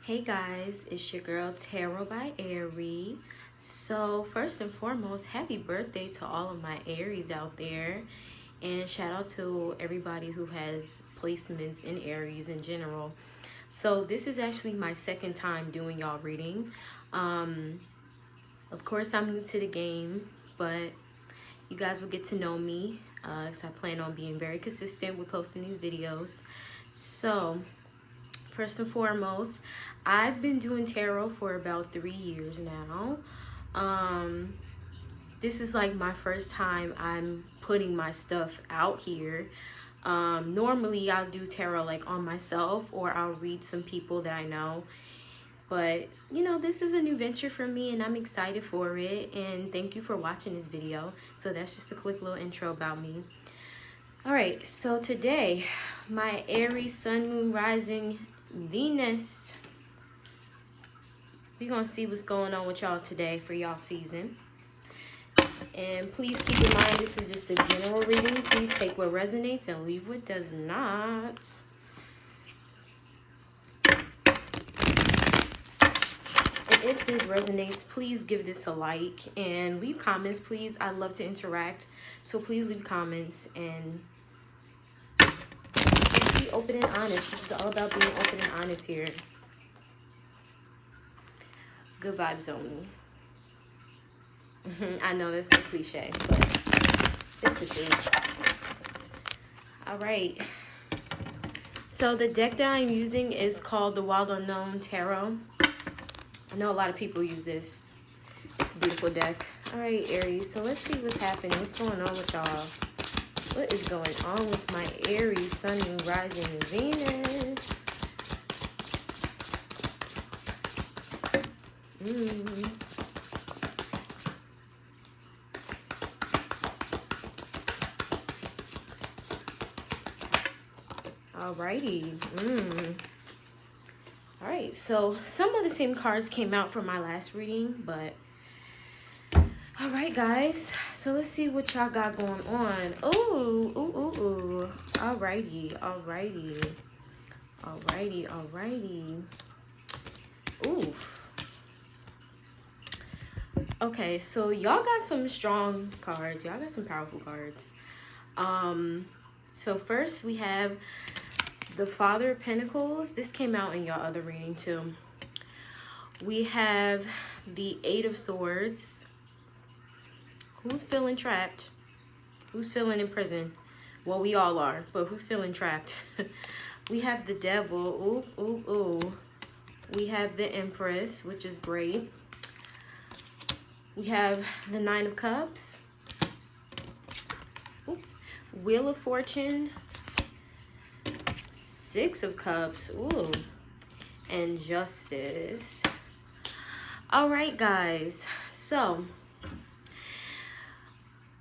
Hey guys, it's your girl Tarot by Aries. So first and foremost, happy birthday to all of my Aries out there. And shout out to everybody who has placements in Aries in general. So this is actually my second time doing y'all reading. Of course I'm new to the game, but you guys will get to know me because I plan on being very consistent with posting these videos. So first and foremost, I've been doing tarot for about 3 years now. This is like my first time I'm putting my stuff out here. Normally I'll do tarot like on myself, or I'll read some people that I know. But you know, this is a new venture for me and I'm excited for it. And thank you for watching this video. So that's just a quick little intro about me. Alright, so today, my Aries, Sun, Moon, Rising, Venus. We're going to see what's going on with y'all today for y'all season. And please keep in mind, this is just a general reading. Please take what resonates and leave what does not. And if this resonates, please give this a like and leave comments, please. I love to interact. So please leave comments and be open and honest. This is all about being open and honest here. Good vibes only. I know that's a cliche, but it's the truth. All right. So the deck that I'm using is called the Wild Unknown Tarot. I know a lot of people use this. It's a beautiful deck. All right, Aries. So let's see what's happening. What's going on with y'all? What is going on with my Aries, Sun, Moon, Rising, and Venus? Alrighty. Alright, so some of the same cards came out from my last reading, but alright, guys. So let's see what y'all got going on. Ooh. Alrighty. Ooh. Okay, so y'all got some strong cards. Y'all got some powerful cards. So first we have the Father of Pentacles. This came out in y'all other reading too. We have the Eight of Swords. Who's feeling trapped? Who's feeling in prison? Well, we all are, but who's feeling trapped? We have the Devil. Ooh. We have the Empress, which is great. We have the Nine of Cups. Oops. Wheel of Fortune. Six of Cups. Ooh. And Justice. All right, guys. So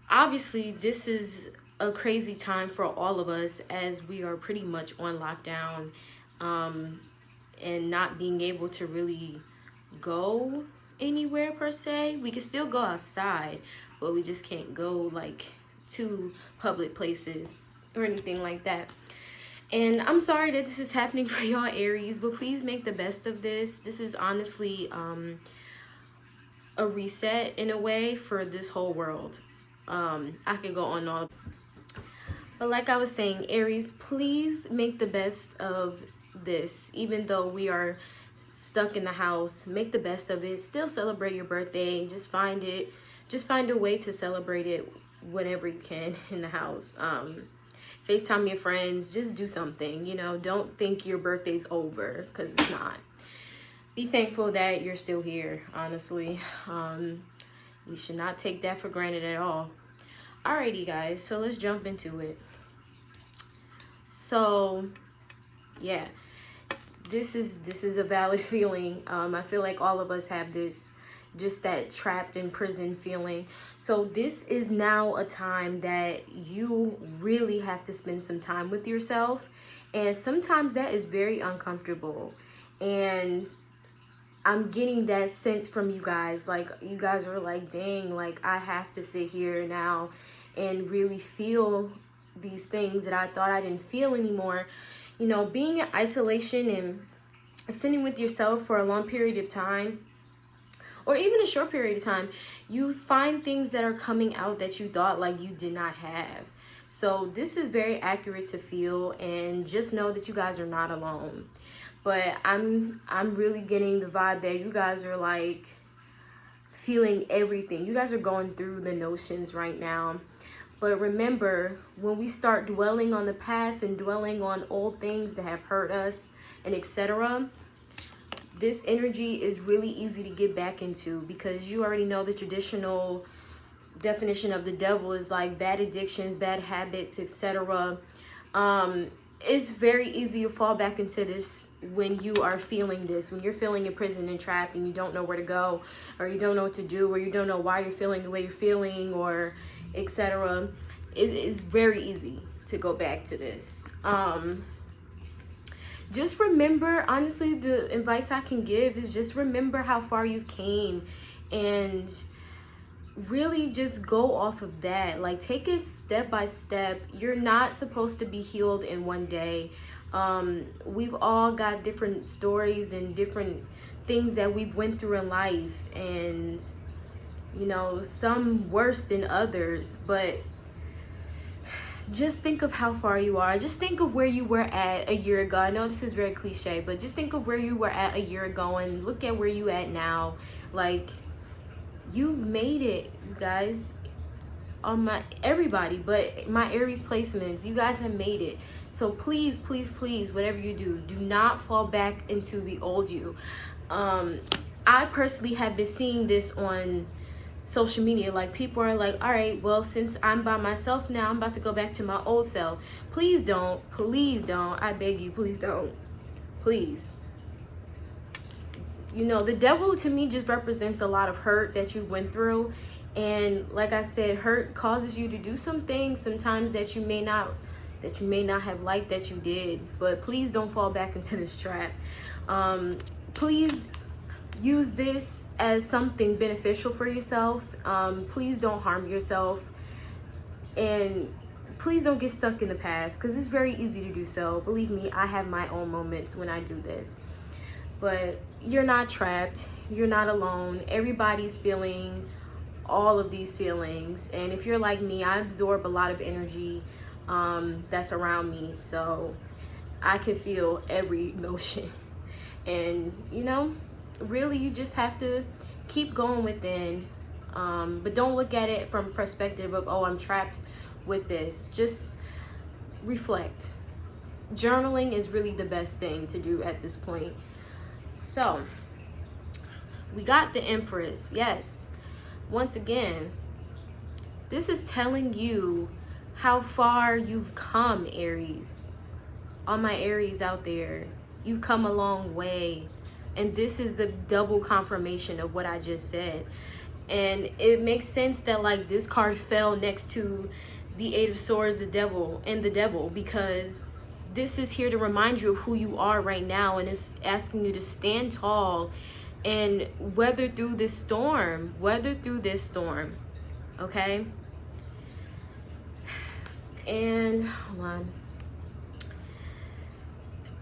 obviously this is a crazy time for all of us, as we are pretty much on lockdown and not being able to really go anywhere per se. We can still go outside, but we just can't go like to public places or anything like that. And I'm sorry that this is happening for y'all Aries, but please make the best of this. This is honestly a reset in a way for this whole world. I could go on all, but like I was saying, Aries, please make the best of this. Even though we are stuck in the house, make the best of it. Still celebrate your birthday. Just find a way to celebrate it whenever you can in the house. FaceTime your friends. Just do something, you know. Don't think your birthday's over, because it's not. Be thankful that you're still here, honestly. We should not take that for granted at all. Alrighty, guys, so let's jump into it. So yeah, this is a valid feeling. I feel like all of us have this, just that trapped in prison feeling. So this is now a time that you really have to spend some time with yourself, and sometimes that is very uncomfortable. And I'm getting that sense from you guys. Like, you guys are like, dang, like I have to sit here now and really feel these things that I thought I didn't feel anymore. You know, being in isolation and sitting with yourself for a long period of time, or even a short period of time, you find things that are coming out that you thought like you did not have. So this is very accurate to feel, and just know that you guys are not alone. But I'm really getting the vibe that you guys are like feeling everything. You guys are going through the notions right now. But remember, when we start dwelling on the past and dwelling on old things that have hurt us and etc., this energy is really easy to get back into, because you already know the traditional definition of the devil is like bad addictions, bad habits, etc. It's very easy to fall back into this when you are feeling this, when you're feeling imprisoned and trapped and you don't know where to go, or you don't know what to do, or you don't know why you're feeling the way you're feeling, or etc. It is very easy to go back to this. Just remember, honestly, the advice I can give is just remember how far you came, and really just go off of that. Like, take it step by step. You're not supposed to be healed in one day. We've all got different stories and different things that we've went through in life, and you know, some worse than others, but just think of how far you are. Just think of where you were at a year ago. I know this is very cliche, but just think of where you were at a year ago and look at where you at now. Like, you've made it, you guys. Everybody, but my Aries placements, you guys have made it. So please, please, please, whatever you do, do not fall back into the old you. I personally have been seeing this on social media. Like, people are like, all right, well, since I'm by myself now, I'm about to go back to my old self. Please don't, I beg you, please don't, please. You know, the devil to me just represents a lot of hurt that you went through, and like I said, hurt causes you to do some things sometimes that you may not have liked that you did. But please don't fall back into this trap. Please use this as something beneficial for yourself. Please don't harm yourself, and please don't get stuck in the past, because it's very easy to do so. Believe me, I have my own moments when I do this. But you're not trapped, you're not alone. Everybody's feeling all of these feelings, and if you're like me, I absorb a lot of energy that's around me, so I can feel every emotion. And you know, really, you just have to keep going within, but don't look at it from perspective of, oh, I'm trapped with this. Just reflect. Journaling is really the best thing to do at this point. So we got the Empress. Yes, once again, this is telling you how far you've come, Aries. All my Aries out there, you've come a long way. And this is the double confirmation of what I just said. And it makes sense that like this card fell next to the Eight of Swords, the devil, because this is here to remind you of who you are right now, and it's asking you to stand tall and weather through this storm. Okay? And hold on.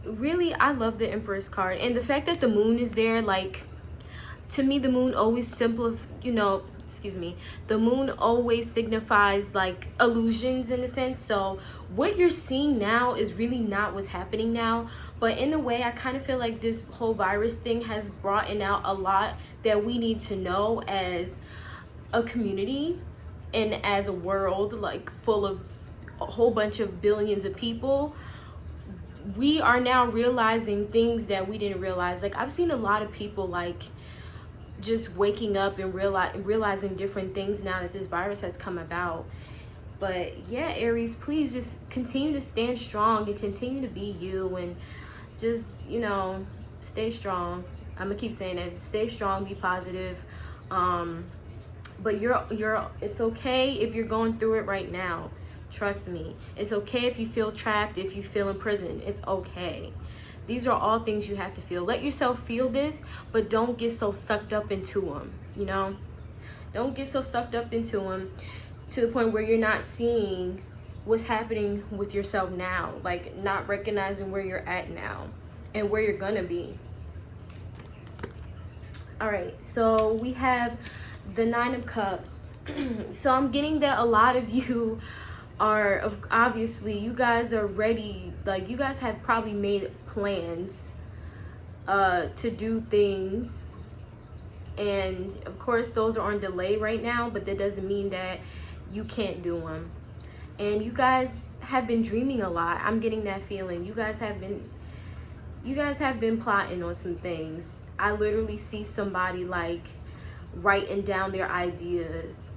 Really, I love the Empress card, and the fact that the moon is there, like, to me, the moon always the moon always signifies like illusions in a sense. So what you're seeing now is really not what's happening now, but in a way, I kind of feel like this whole virus thing has brought out a lot that we need to know as a community and as a world, like full of a whole bunch of billions of people. We are now realizing things that we didn't realize. Like, I've seen a lot of people like just waking up and realizing different things now that this virus has come about. But yeah, Aries, please just continue to stand strong and continue to be you, and just, you know, stay strong. I'm gonna keep saying that. Stay strong, be positive. But it's okay if you're going through it right now. Trust me. It's okay if you feel trapped, if you feel imprisoned. It's okay. These are all things you have to feel. Let yourself feel this, but don't get so sucked up into them, you know? Don't get so sucked up into them to the point where you're not seeing what's happening with yourself now, like not recognizing where you're at now. and where you're gonna be. All right, so we have the Nine of Cups. So I'm getting that a lot of you are, obviously, you guys are ready. Like, you guys have probably made plans to do things. And of course, those are on delay right now, but that doesn't mean that you can't do them. And you guys have been dreaming a lot. I'm getting that feeling. You guys have been plotting on some things. I literally see somebody like writing down their ideas.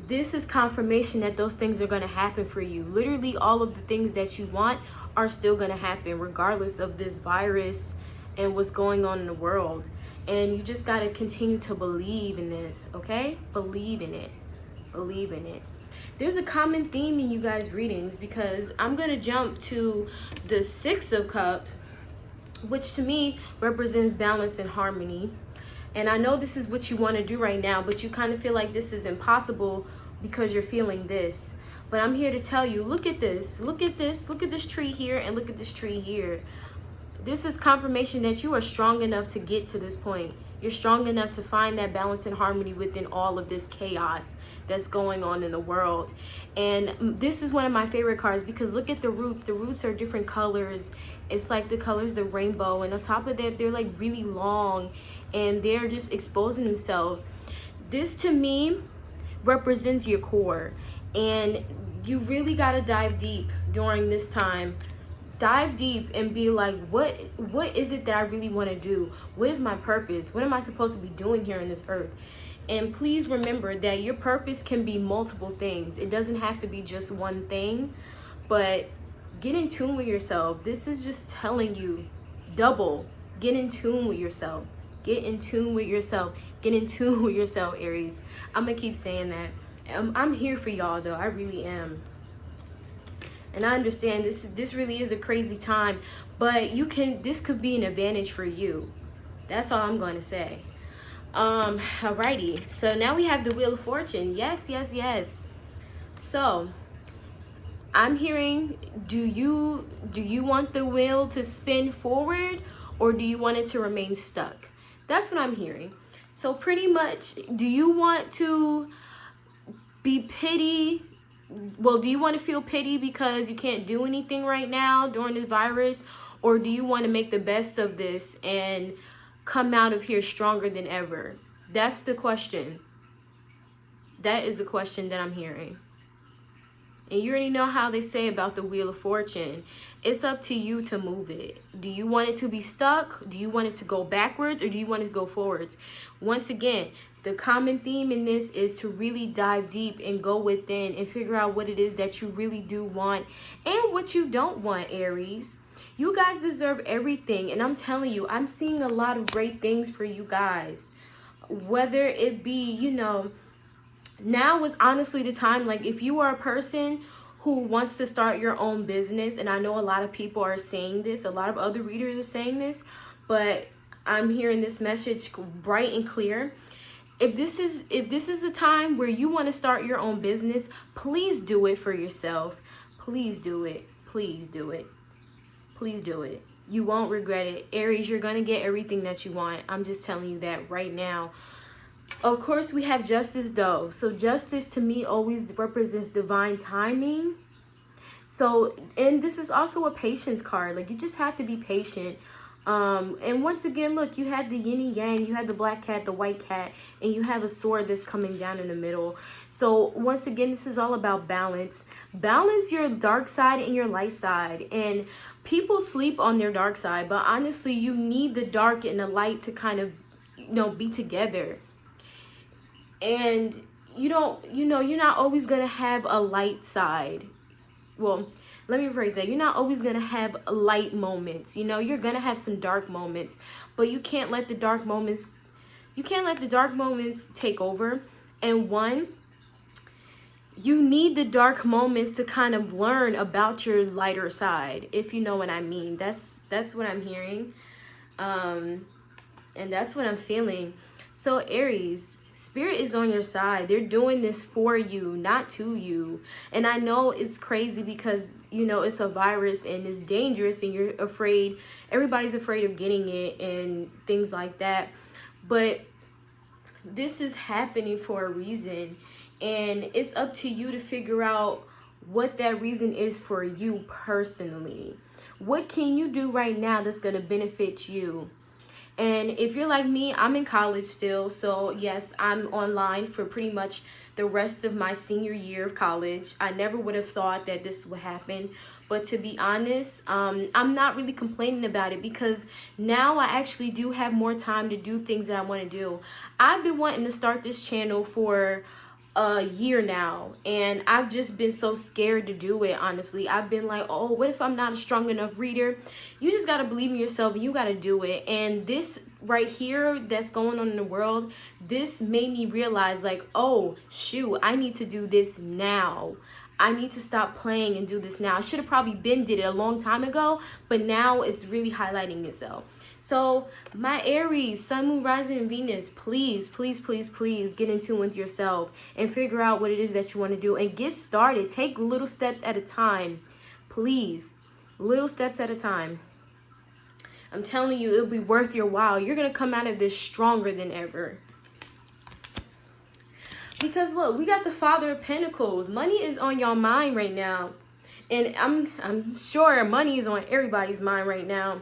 This is confirmation that those things are going to happen for you. Literally all of the things that you want are still going to happen regardless of this virus and what's going on in the world. And you just got to continue to believe in this, okay? Believe in it. Believe in it. There's a common theme in you guys' readings, because I'm going to jump to the Six of Cups, which to me represents balance and harmony. And I know this is what you want to do right now, but you kind of feel like this is impossible because you're feeling this. But I'm here to tell you, look at this, look at this, look at this tree here, and look at this tree here. This is confirmation that you are strong enough to get to this point. You're strong enough to find that balance and harmony within all of this chaos that's going on in the world. And this is one of my favorite cards, because look at the roots. The roots are different colors. It's like the colors of the rainbow, and on top of that, they're like really long, and they're just exposing themselves. This to me represents your core, and you really got to dive deep during this time. Dive deep and be like, what is it that I really want to do? What is my purpose? What am I supposed to be doing here on this earth? And please remember that your purpose can be multiple things. It doesn't have to be just one thing, but get in tune with yourself. This is just telling you, double, get in tune with yourself. Get in tune with yourself. Get in tune with yourself, Aries. I'm gonna keep saying that. I'm here for y'all though, I really am. And I understand this really is a crazy time, but this could be an advantage for you. That's all I'm going to say. Alrighty. So now we have the Wheel of Fortune. Yes, yes, yes. So I'm hearing, do you want the wheel to spin forward, or do you want it to remain stuck? That's what I'm hearing. So pretty much, do you want to be pity? Well, do you want to feel pity because you can't do anything right now during this virus? Or do you want to make the best of this and come out of here stronger than ever? That's the question. That is the question that I'm hearing. And you already know how they say about the Wheel of Fortune. It's up to you to move it. Do you want it to be stuck? Do you want it to go backwards, or do you want it to go forwards? Once again, the common theme in this is to really dive deep and go within and figure out what it is that you really do want and what you don't want, Aries. You guys deserve everything. And I'm telling you, I'm seeing a lot of great things for you guys. Whether it be, now is honestly the time. Like, if you are a person who wants to start your own business, and I know a lot of people are saying this, a lot of other readers are saying this, but I'm hearing this message bright and clear. If this is a time where you want to start your own business, please do it for yourself. Please do it. Please do it. Please do it. You won't regret it. Aries, you're going to get everything that you want. I'm just telling you that right now. Of course, we have Justice though. So Justice to me always represents divine timing. So, and this is also a patience card. Like, you just have to be patient. And once again, look, you had the yin and yang, you had the black cat, the white cat, and you have a sword that's coming down in the middle. So once again, this is all about balance. Balance your dark side and your light side. And people sleep on their dark side, but honestly, you need the dark and the light to kind of, be together. And you're not always going to have a light side. Well, let me rephrase that. You're not always going to have light moments. You're going to have some dark moments, but you can't let the dark moments take over. And you need the dark moments to kind of learn about your lighter side, if you know what I mean. That's what I'm hearing. And that's what I'm feeling. So Aries, Spirit is on your side. They're doing this for you, not to you. And I know it's crazy because, you know, it's a virus and it's dangerous and you're afraid, everybody's afraid of getting it and things like that. But this is happening for a reason, and it's up to you to figure out what that reason is for you personally. What can you do right now that's going to benefit you? And if you're like me, I'm in college still. So yes, I'm online for pretty much the rest of my senior year of college. I never would have thought that this would happen. But to be honest, I'm not really complaining about it, because now I actually do have more time to do things that I want to do. I've been wanting to start this channel for a year now, and I've just been so scared to do it. Honestly, I've been like, oh, what if I'm not a strong enough reader? You just got to believe in yourself and you got to do it. And this right here that's going on in the world, this made me realize, like, oh shoot, I need to do this now. I need to stop playing and do this now. I should have probably been did it a long time ago, but now it's really highlighting itself. So my Aries, Sun, Moon, Rising, and Venus, please, please, please, please get in tune with yourself and figure out what it is that you want to do and get started. Take little steps at a time, please. Little steps at a time. I'm telling you, it'll be worth your while. You're going to come out of this stronger than ever. Because look, we got the Father of Pentacles. Money is on your mind right now. And I'm sure money is on everybody's mind right now.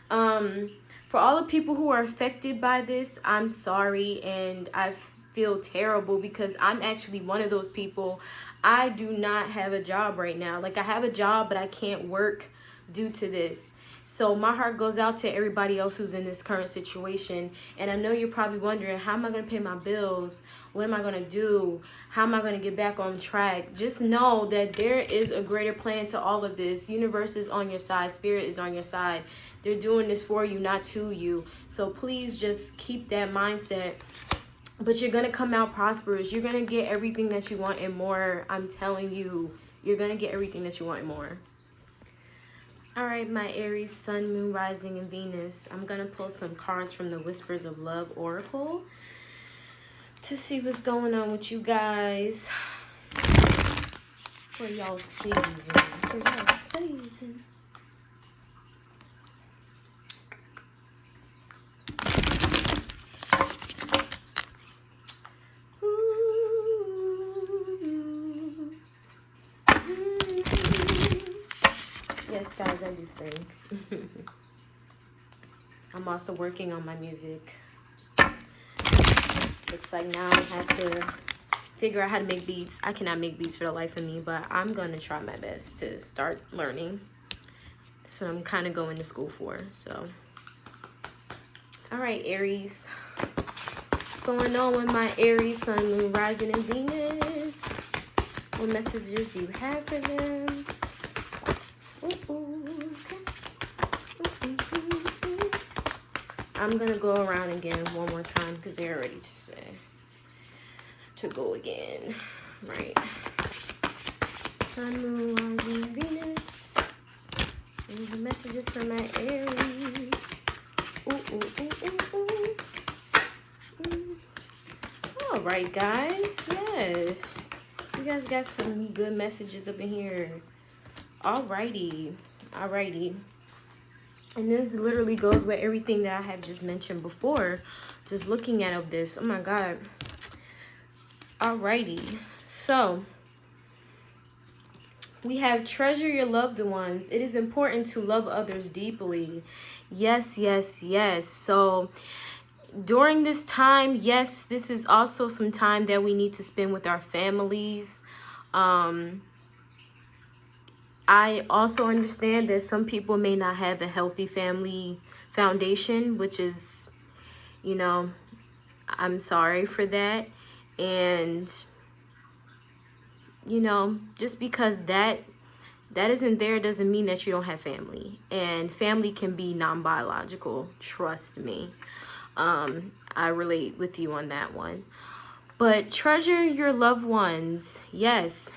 For all the people who are affected by this, I'm sorry, and I feel terrible, because I'm actually one of those people. I do not have a job right now. Like, I have a job, but I can't work due to this. So my heart goes out to everybody else who's in this current situation. And I know you're probably wondering, how am I going to pay my bills? What am I going to do? How am I going to get back on track? Just know that there is a greater plan to all of this. Universe is on your side. Spirit is on your side. They're doing this for you, not to you. So please just keep that mindset. But you're going to come out prosperous. You're going to get everything that you want and more. I'm telling you, you're going to get everything that you want and more. All right, my Aries, Sun, Moon, Rising, and Venus. I'm going to pull some cards from the Whispers of Love Oracle to see what's going on with you guys. For y'all season. For y'all season. Yes, guys, I do sing. I'm also working on my music. Looks like now I have to figure out how to make beats. I cannot make beats for the life of me, but I'm going to try my best to start learning. That's what I'm kind of going to school for. So, all right, Aries. What's going on with my Aries, Sun, Moon, Rising, and Venus? What messages do you have for them? I'm gonna go around again one more time because they're ready to go again. Right. Sun, Moon, Rising, Venus. And the messages for my Aries. All right, guys. Yes. You guys got some good messages up in here. Alrighty. And this literally goes with everything that I have just mentioned before. Just looking at this. Oh my God. Alrighty. So, we have treasure your loved ones. It is important to love others deeply. Yes, yes, yes. So, during this time, yes, this is also some time that we need to spend with our families. I also understand that some people may not have a healthy family foundation, which is, you know, I'm sorry for that. And, you know, just because that isn't there doesn't mean that you don't have family. And family can be non-biological, trust me. I relate with you on that one. But treasure your loved ones, yes.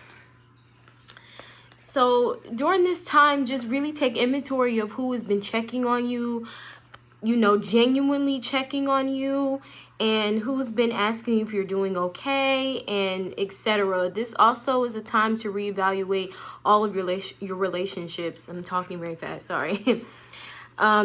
So during this time, just really take inventory of who has been checking on you. you know, genuinely checking on you, and who's been asking if you're doing okay, and etc. This also is a time to reevaluate all of your relationships. I'm talking very fast, sorry.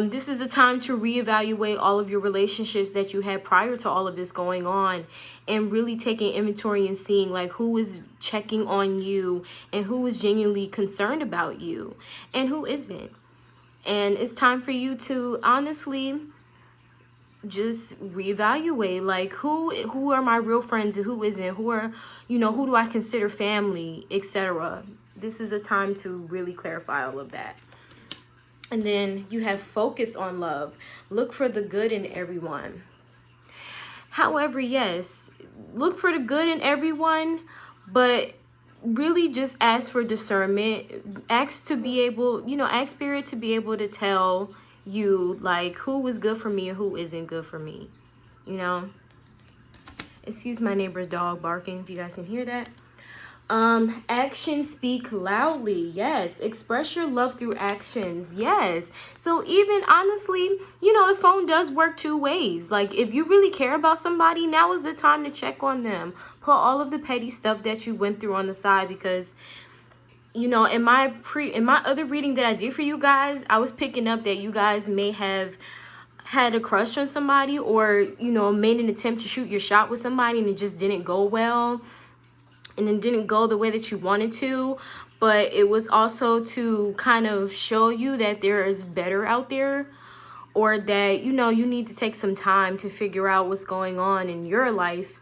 This is a time to reevaluate all of your relationships that you had prior to all of this going on, and really taking inventory and seeing like who is checking on you and who is genuinely concerned about you and who isn't. And it's time for you to honestly just reevaluate, like who are my real friends and who isn't, who are, you know, who do I consider family, etc. This is a time to really clarify all of that. And then you have focus on love. Look for the good in everyone. However, yes, look for the good in everyone, but really just ask for discernment. Ask to be able, you know, ask Spirit to be able to tell you like who is good for me and who isn't good for me, you know. Excuse my neighbor's dog barking if you guys can hear that. Actions speak loudly. Yes. Express your love through actions. Yes. So even honestly, you know, the phone does work two ways. Like if you really care about somebody, now is the time to check on them. Put all of the petty stuff that you went through on the side, because you know, in my other reading that I did for you guys, I was picking up that you guys may have had a crush on somebody, or, you know, made an attempt to shoot your shot with somebody and it just didn't go well. And it didn't go the way that you wanted to, but it was also to kind of show you that there is better out there, or that, you know, you need to take some time to figure out what's going on in your life.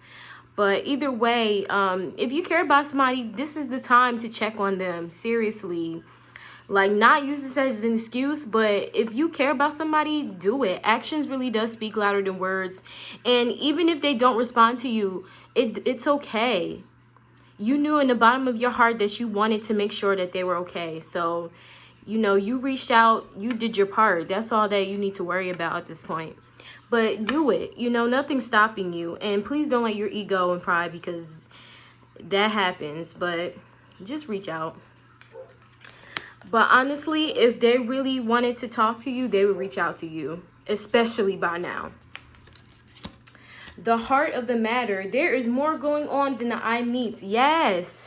But either way, if you care about somebody, this is the time to check on them, seriously. Like, not use this as an excuse, but if you care about somebody, do it. Actions really does speak louder than words. And even if they don't respond to you, it's okay. You knew in the bottom of your heart that you wanted to make sure that they were okay. So, you know, you reached out, you did your part. That's all that you need to worry about at this point. But do it. You know, nothing's stopping you. And please don't let your ego and pride, because that happens. But just reach out. But honestly, if they really wanted to talk to you, they would reach out to you, especially by now. The heart of the matter. There is more going on than the eye meets. Yes.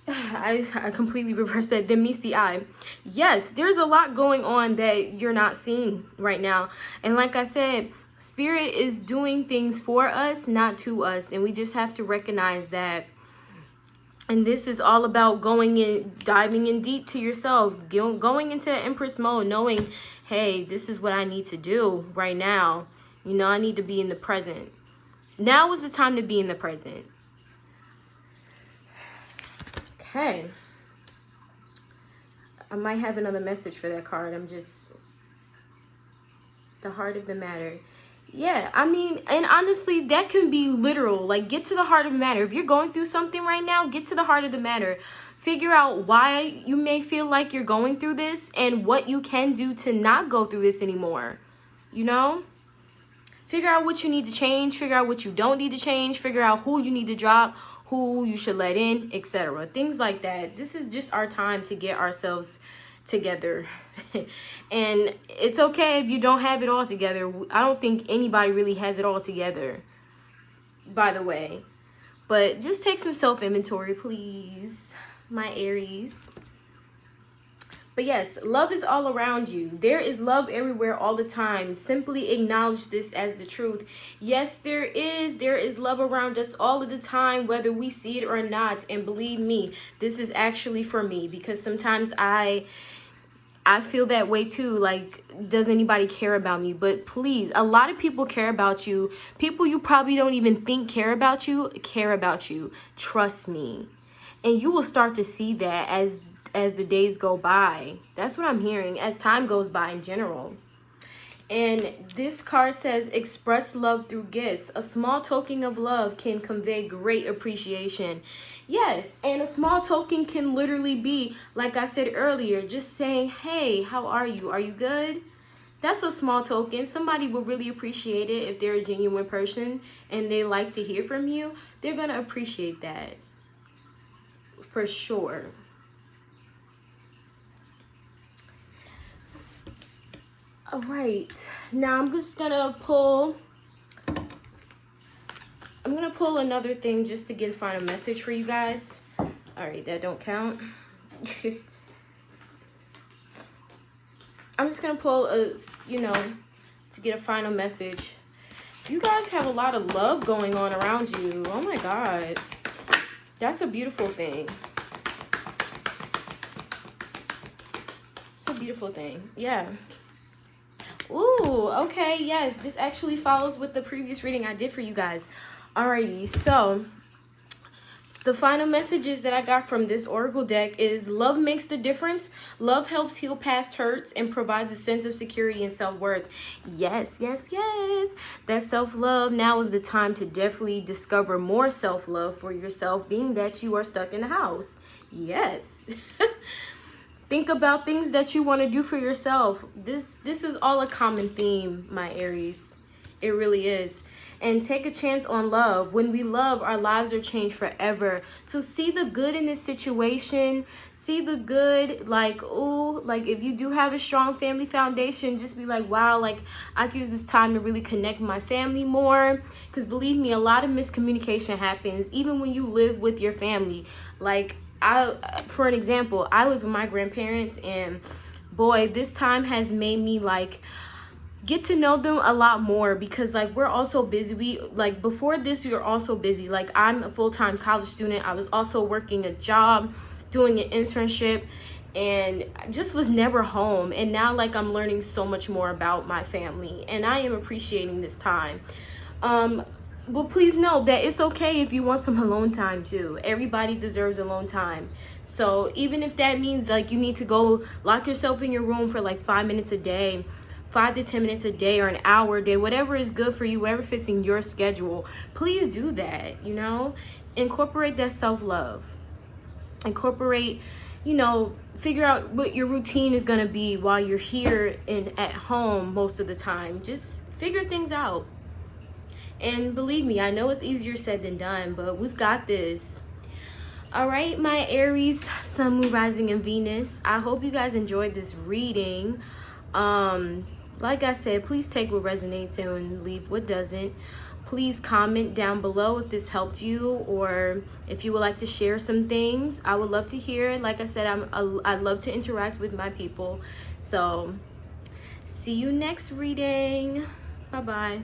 I completely reversed that. Than meets the eye. Yes, there's a lot going on that you're not seeing right now. And like I said, Spirit is doing things for us, not to us. And we just have to recognize that. And this is all about going in, diving in deep to yourself, going into Empress mode, knowing, hey, this is what I need to do right now. You know, I need to be in the present. Now is the time to be in the present. Okay. I might have another message for that card. The heart of the matter. Yeah, I mean, and honestly, that can be literal. Like, get to the heart of the matter. If you're going through something right now, get to the heart of the matter. Figure out why you may feel like you're going through this and what you can do to not go through this anymore. You know? Figure out what you need to change. Figure out what you don't need to change. Figure out who you need to drop, who you should let in, etc. Things like that. This is just our time to get ourselves together. And it's okay if you don't have it all together. I don't think anybody really has it all together, by the way. But just take some self-inventory, please, my Aries. But yes, love is all around you. There is love everywhere all the time. Simply acknowledge this as the truth. Yes, there is love around us all of the time, whether we see it or not. And believe me, this is actually for me, because sometimes I feel that way too. Like, does anybody care about me? But please, a lot of people care about you. People you probably don't even think care about you. Trust me. And you will start to see that as the days go by. That's what I'm hearing, as time goes by in general. And this card says, express love through gifts. A small token of love can convey great appreciation. Yes, and a small token can literally be, like I said earlier, just saying, hey, how are you? Are you good? That's a small token. Somebody will really appreciate it. If they're a genuine person and they like to hear from you, they're going to appreciate that. For sure. All right, now I'm just gonna pull. I'm gonna pull another thing just to get a final message for you guys. All right, that don't count. I'm just gonna pull to get a final message. You guys have a lot of love going on around you. Oh my God, that's a beautiful thing. It's a beautiful thing. Yeah. Ooh, okay, yes, this actually follows with the previous reading I did for you guys. Alrighty, so the final messages that I got from this oracle deck is love makes the difference. Love helps heal past hurts and provides a sense of security and self-worth. Yes, yes, yes. That self-love, now is the time to definitely discover more self-love for yourself, being that you are stuck in the house. Yes. Think about things that you want to do for yourself. This is all a common theme, my Aries. It really is. And take a chance on love. When we love, our lives are changed forever. So see the good in this situation. See the good, like, ooh, like if you do have a strong family foundation, just be like, wow, like I could use this time to really connect with my family more. Because believe me, a lot of miscommunication happens, even when you live with your family. Like, for an example, I live with my grandparents, and boy, this time has made me like get to know them a lot more, because like we're also busy. We like before this we were also busy. Like I'm a full-time college student. I was also working a job, doing an internship, and I just was never home. And now like I'm learning so much more about my family, and I am appreciating this time. Well, please know that it's okay if you want some alone time too. Everybody deserves alone time. So even if that means like you need to go lock yourself in your room for like 5 minutes a day, 5 to 10 minutes a day, or an hour a day, whatever is good for you, whatever fits in your schedule, please do that. Incorporate that self-love. Incorporate, figure out what your routine is going to be while you're here and at home most of the time. Just figure things out. And believe me, I know it's easier said than done, but we've got this. All right, my Aries, Sun, Moon, Rising, and Venus. I hope you guys enjoyed this reading. Like I said, please take what resonates and leave what doesn't. Please comment down below if this helped you, or if you would like to share some things. I would love to hear. Like I said, I love to interact with my people. So see you next reading. Bye-bye.